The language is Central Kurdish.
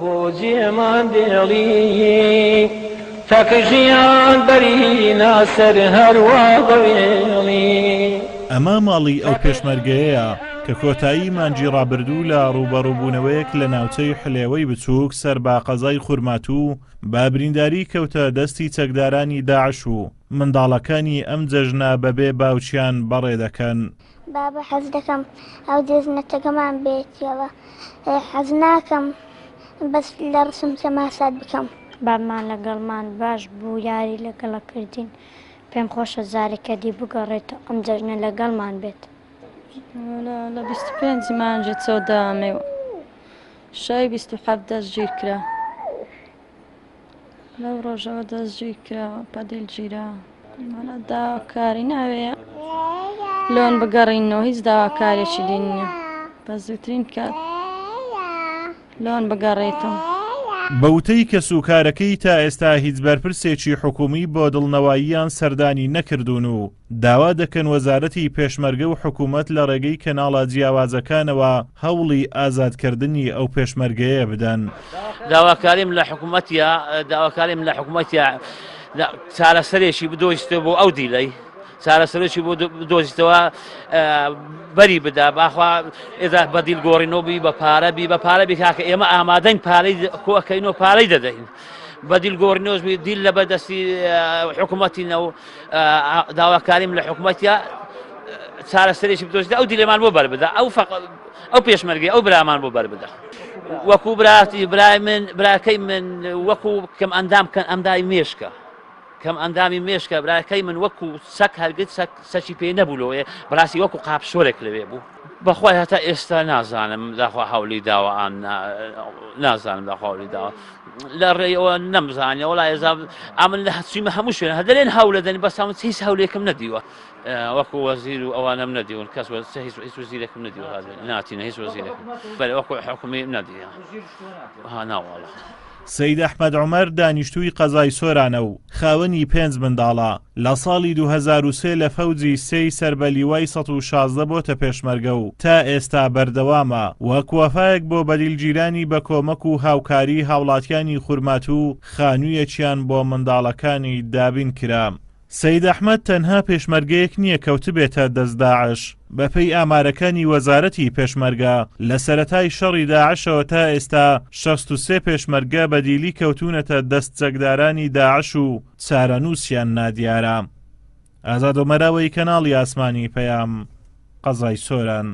بۆ جێمان دێڵی تەکژیان بەرینا سەر هەروە بەوێڵی. ئەمە ماڵی ئەو پێشمەرگەیەیە کە کۆتایی مانجی ڕابردوو لە ڕوبەڕووبوونەوەیەک لە ناوچەی حلێوەی بچووک سەر با قەزای خورماتوو با برینداری کەوتە دەستی چەکدارانی داعش و منداڵەکانی ئەم جەژنە بەبێ باوچیان بەڕێ دەکەن. بابا حەز دەکەم ئەو جێژنەتەکەمان بێتەوە، حەز ناکەم بەس لە ڕسم تەماشات بکەم. بابمان لەگەڵمان باش بوو، یاری لەگەڵە کردین، پێم خۆشە جارێکە دی بگەڕێتەوە ئەم جەژنە لەگەڵمان بێت. لە 25 مانجی چەودامێ شای 27 دەستگیر کرا، لەو ڕۆژەوە دەستگیر کراوە پەدیل گیرا. مەڵە داواکاری ناوەیە لۆن بگەڕینەوە، هیچ داواکارێکی دی نییە، بە زووترین کات لۆن بگەڕێتەوە. بەوتەی کە سوکارەکەی تا ئێستا هیچ بەرپرسێکی حکومی بۆ دڵنەوەییان سەردانی نەکردوون و داوا دەکەن وەزارەتی پێشمەرگە و حکوومەت لە ڕێگەی کەناڵە جیاوازەکانەوە هەوڵی ئازادکردنی ئەو پێشمەرگەیە بدەن. داواکاریم لە حکوومەتیە چارەسەرێکی بدۆزیتەوە بۆ ئەو دیلەی، چارەسەرێکی بۆ بدۆزیتەوە بەری بدا، باخوا ئێدا بەدیل گۆڕینەوە بە پارە بی کاکە ئێمە ئامادەین پارەی کۆکەینەوە پارەی دەدەین. بەدیل گۆڕینەوەش دیل لە بەدەستی حکوومەتینە و داواکاریم لە حکوومەتیە چارەسەرێکی بدۆزیتە ئەو دیلەمان بۆ بەربدا، ئەو پێشمەرگەی ئەو برامان بۆ بەربدا. وەکو براکەی من وەکو کەم ئەندامی مێشکە کەم ئەندامی مێشکە براکەی من وەکو سەک هەرگیز سەچی پێ نەبوولەوە، بەڕاستی وەکو قاپشۆرێک لەوێ بوو. بەخوای هەتا ئێستا نازانم داخوا هەوڵی داوە نازانم داخوا هەوڵی داوە لە ڕێەوە نەمزانێ وڵای ێزا ئامن لە هەچویمە هەموو شوێنە هەدەرێن هەوڵە دەنی بەسام هیچ هەولێکم نەدیوە، وەکو وەزیر و ئەوانم نەدیون، کەس هیچ وەزیرێکم نەدیوە، ناتینە هیچ وەزیرێکم بەێ وەکو حکومی نەدیە ناوەڵە. سەید ئەحمەد عومەر دانیشتووی قەزای سۆرانە و خاوەنی 5 منداڵە لە ساڵی 2003 لە فەوجی 3 سەربەلیوای 116 بۆتە پێشمەرگە و تا ئێستا بەردەوامە وەک وەفایەک بۆ بەدیلگیرانی بە کۆمەک و هاوکاری هاوڵاتیانی خورماتوو خانوویەکیان بۆ منداڵەکانی دابین کرا. سەید ئەحمەد تەنها پێشمەرگەیەک نییە کەوت بێتە دەست داعش. بەپەی ئامارەکانی وەزارەتی پێشمەرگە لە سەرەتای شەڕی داعشەوە تا ئێستا 63 پێشمەرگە بەدیلی کەوتونەتە دەست چەکدارانی داعش و چارەنووسیان نادیارە. ئازاد ومەراوەی کەناڵی ئاسمانی پەیام، قەزای سۆران.